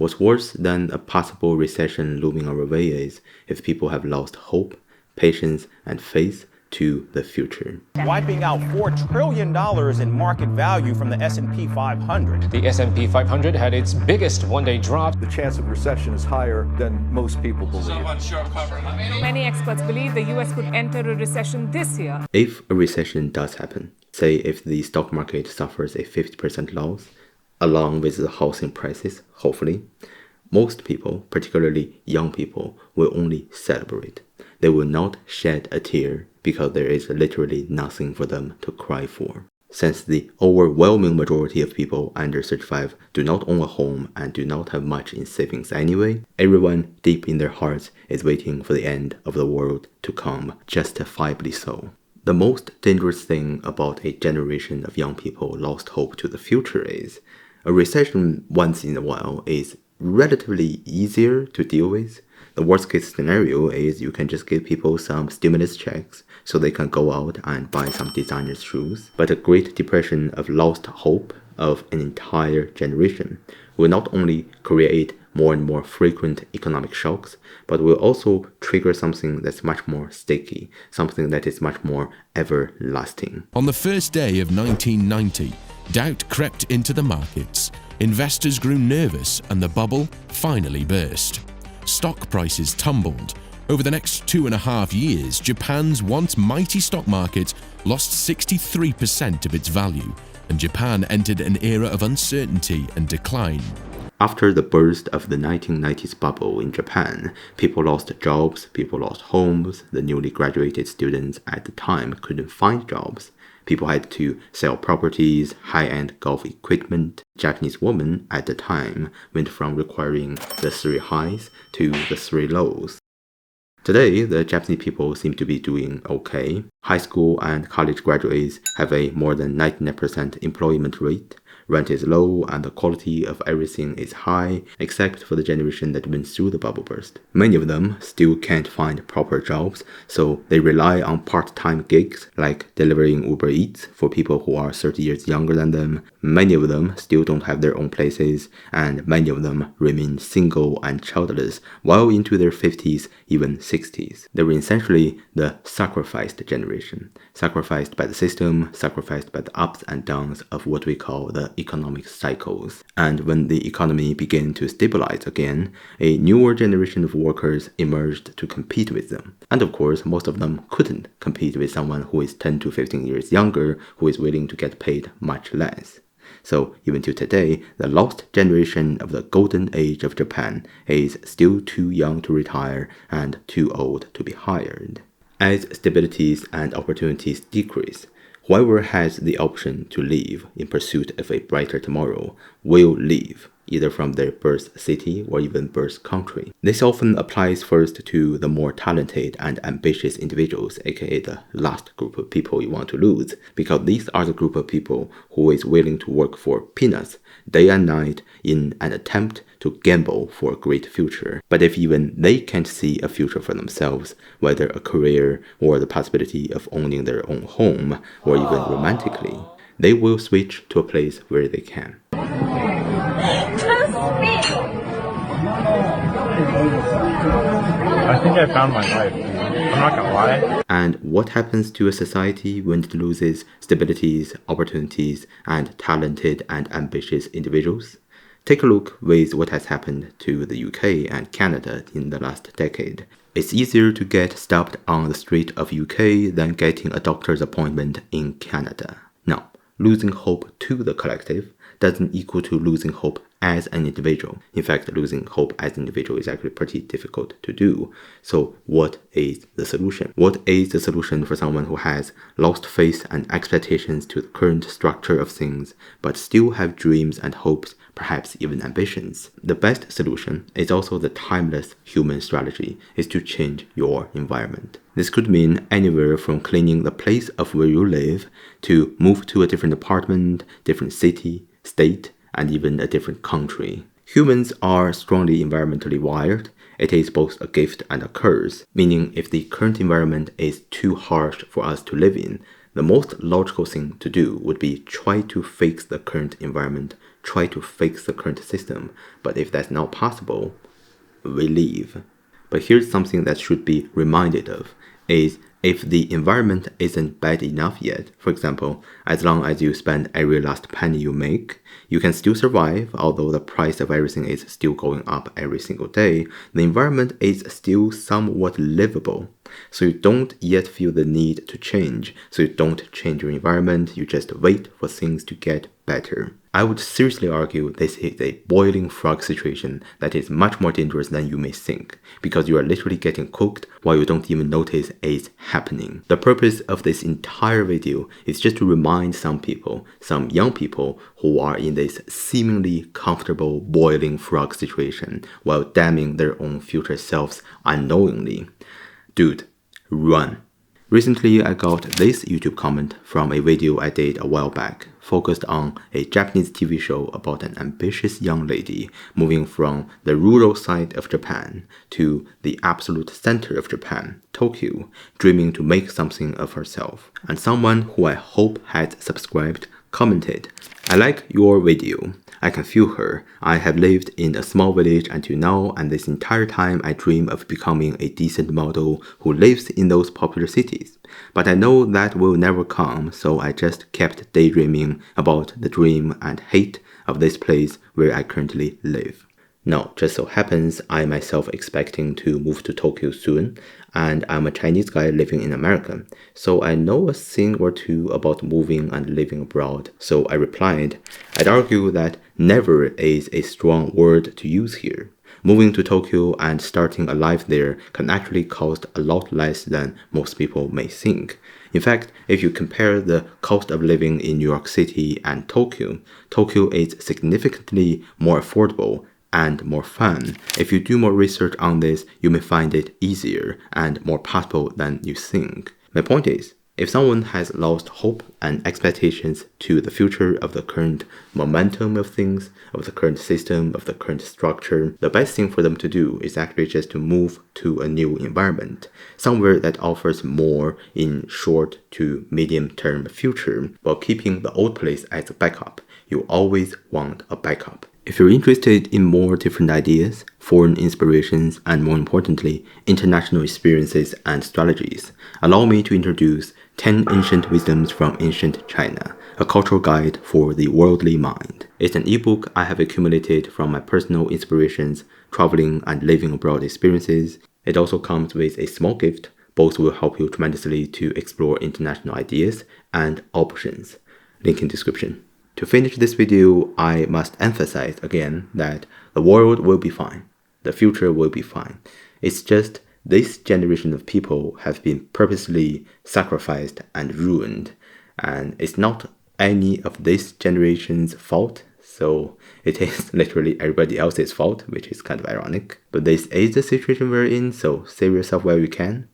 What's worse than a possible recession looming our way is if people have lost hope, patience, and faith to the future. Wiping out $4 trillion in market value from the S&P 500. The S&P 500 had its biggest one-day drop. The chance of recession is higher than most people believe. Many experts believe the U.S. could enter a recession this year. If a recession does happen, say if the stock market suffers a 50% loss, along with the housing prices, hopefully, most people, particularly young people, will only celebrate. They will not shed a tear because there is literally nothing for them to cry for. Since the overwhelming majority of people under 35 do not own a home and do not have much in savings anyway, everyone deep in their hearts is waiting for the end of the world to come, justifiably so. The most dangerous thing about a generation of young people lost hope to the future is a recession once in a while is relatively easier to deal with. The worst case scenario is you can just give people some stimulus checks so they can go out and buy some designer shoes. But a Great Depression of lost hope of an entire generation will not only create more and more frequent economic shocks, but will also trigger something that's much more sticky, something that is much more everlasting. On the first day of 1990, doubt crept into the markets. Investors grew nervous and the bubble finally burst. Stock prices tumbled. Over the next 2.5 years, Japan's once mighty stock market lost 63% of its value, and Japan entered an era of uncertainty and decline. After the burst of the 1990s bubble in Japan, people lost jobs, people lost homes, the newly graduated students at the time couldn't find jobs. People had to sell properties, high-end golf equipment. Japanese women at the time went from requiring the 3 highs to the 3 lows. Today, the Japanese people seem to be doing okay. High school and college graduates have a more than 99% employment rate. Rent is low and the quality of everything is high, except for the generation that went through the bubble burst. Many of them still can't find proper jobs, so they rely on part-time gigs like delivering Uber Eats for people who are 30 years younger than them. Many of them still don't have their own places, and many of them remain single and childless well into their 50s, even 60s. They were essentially the sacrificed generation, sacrificed by the system, sacrificed by the ups and downs of what we call the economic cycles. And when the economy began to stabilize again, a newer generation of workers emerged to compete with them. And of course, most of them couldn't compete with someone who is 10 to 15 years younger, who is willing to get paid much less. So even to today, the lost generation of the golden age of Japan is still too young to retire and too old to be hired. As stabilities and opportunities decrease, whoever has the option to leave in pursuit of a brighter tomorrow will leave, either from their birth city or even birth country. This often applies first to the more talented and ambitious individuals, aka the last group of people you want to lose, because these are the group of people who is willing to work for peanuts day and night in an attempt to gamble for a great future. But if even they can't see a future for themselves, whether a career or the possibility of owning their own home, or even romantically, they will switch to a place where they can. I think I found my life. I'm not gonna lie. And what happens to a society when it loses stabilities, opportunities, and talented and ambitious individuals? Take a look with what has happened to the UK and Canada in the last decade. It's easier to get stopped on the street of UK than getting a doctor's appointment in Canada. Now, losing hope to the collective doesn't equal to losing hope as an individual. In fact, losing hope as an individual is actually pretty difficult to do. So what is the solution? What is the solution for someone who has lost faith and expectations to the current structure of things, but still have dreams and hopes, perhaps even ambitions? The best solution is also the timeless human strategy, is to change your environment. This could mean anywhere from cleaning the place of where you live to move to a different apartment, different city, state, and even a different country. Humans are strongly environmentally wired. It is both a gift and a curse, meaning if the current environment is too harsh for us to live in, the most logical thing to do would be try to fix the current environment try to fix the current system. But if that's not possible, we leave. But here's something that should be reminded of, is if the environment isn't bad enough yet, for example, as long as you spend every last penny you make, you can still survive, although the price of everything is still going up every single day, the environment is still somewhat livable. So you don't yet feel the need to change, so you don't change your environment, you just wait for things to get better. I would seriously argue this is a boiling frog situation that is much more dangerous than you may think, because you are literally getting cooked while you don't even notice it's happening. The purpose of this entire video is just to remind some people, some young people who are in this seemingly comfortable boiling frog situation while damning their own future selves unknowingly. Dude, run. Recently, I got this YouTube comment from a video I did a while back, focused on a Japanese TV show about an ambitious young lady moving from the rural side of Japan to the absolute center of Japan, Tokyo, dreaming to make something of herself. And someone who I hope had subscribed commented, "I like your video. I can feel her. I have lived in a small village until now, and this entire time I dream of becoming a decent model who lives in those popular cities. But I know that will never come, so I just kept daydreaming about the dream and hate of this place where I currently live." Now, just so happens I myself expecting to move to Tokyo soon, and I'm a Chinese guy living in America, so I know a thing or two about moving and living abroad. So I replied, "I'd argue that never is a strong word to use here. Moving to Tokyo and starting a life there can actually cost a lot less than most people may think. In fact, if you compare the cost of living in New York City and Tokyo, Tokyo is significantly more affordable and more fun. If you do more research on this, you may find it easier and more possible than you think." My point is, if someone has lost hope and expectations to the future of the current momentum of things, of the current system, of the current structure, the best thing for them to do is actually just to move to a new environment, somewhere that offers more in short to medium term future, while keeping the old place as a backup. You always want a backup. If you're interested in more different ideas, foreign inspirations, and more importantly, international experiences and strategies, allow me to introduce 10 Ancient Wisdoms from Ancient China, a cultural guide for the worldly mind. It's an ebook I have accumulated from my personal inspirations, traveling and living abroad experiences. It also comes with a small gift. Both will help you tremendously to explore international ideas and options. Link in description. To finish this video, I must emphasize again that the world will be fine. The future will be fine. It's just this generation of people have been purposely sacrificed and ruined. And it's not any of this generation's fault. So it is literally everybody else's fault, which is kind of ironic. But this is the situation we're in, so save yourself while you can.